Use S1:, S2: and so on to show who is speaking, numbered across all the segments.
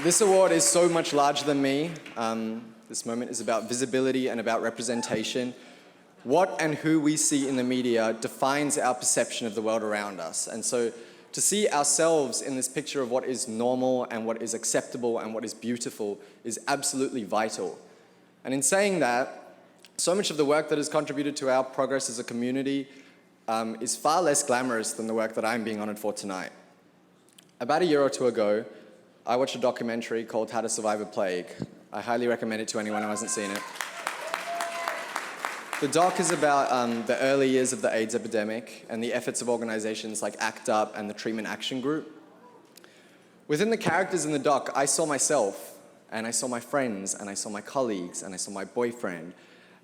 S1: This award is so much larger than me. This moment is about visibility and about representation. What and who we see in the media defines our perception of the world around us. And so to see ourselves in this picture of what is normal and what is acceptable and what is beautiful is absolutely vital. And in saying that, so much of the work that has contributed to our progress as a community is far less glamorous than the work that I'm being honored for tonight. About a year or two ago, I watched a documentary called How to Survive a Plague. I highly recommend it to anyone who hasn't seen it. The doc is about the early years of the AIDS epidemic and the efforts of organizations like ACT UP and the Treatment Action Group. Within the characters in the doc, I saw myself, and I saw my friends, and I saw my colleagues, and I saw my boyfriend.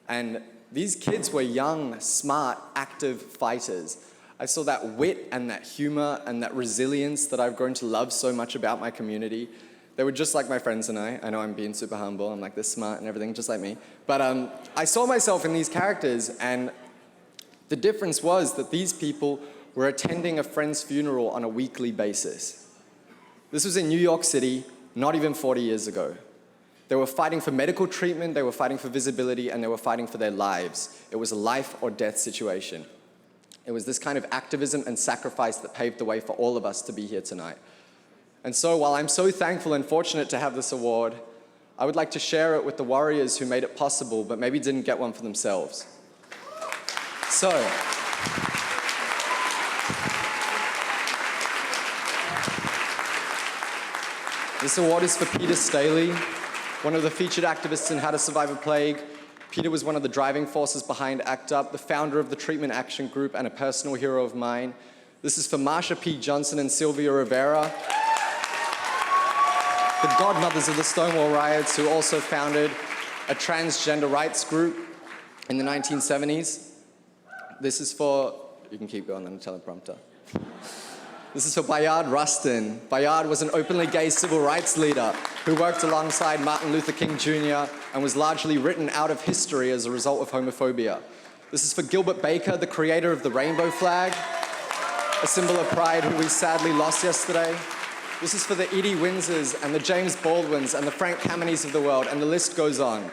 S1: And these kids were young, smart, active fighters. I saw that wit and that humor and that resilience that I've grown to love so much about my community. They were just like my friends and I. I know I'm being super humble. I'm like this smart and everything, just like me. But I saw myself in these characters, and the difference was that these people were attending a friend's funeral on a weekly basis. This was in New York City, not even 40 years ago. They were fighting for medical treatment, they were fighting for visibility, and they were fighting for their lives. It was a life or death situation. It was this kind of activism and sacrifice that paved the way for all of us to be here tonight. And so while I'm so thankful and fortunate to have this award, I would like to share it with the warriors who made it possible but maybe didn't get one for themselves. So, this award is for Peter Staley, one of the featured activists in How to Survive a Plague. Peter was one of the driving forces behind ACT UP, the founder of the Treatment Action Group, and a personal hero of mine. This is for Marsha P. Johnson and Sylvia Rivera, the godmothers of the Stonewall riots, who also founded a transgender rights group in the 1970s. This is for, you can keep going on the teleprompter. This is for Bayard Rustin. Bayard was an openly gay civil rights leader who worked alongside Martin Luther King Jr. and was largely written out of history as a result of homophobia. This is for Gilbert Baker, the creator of the rainbow flag, a symbol of pride who we sadly lost yesterday. This is for the Edie Windsors and the James Baldwins and the Frank Kamenies of the world, and the list goes on.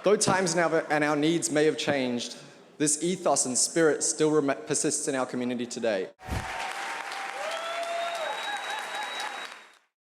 S1: Though times and our needs may have changed, this ethos and spirit still persists in our community today.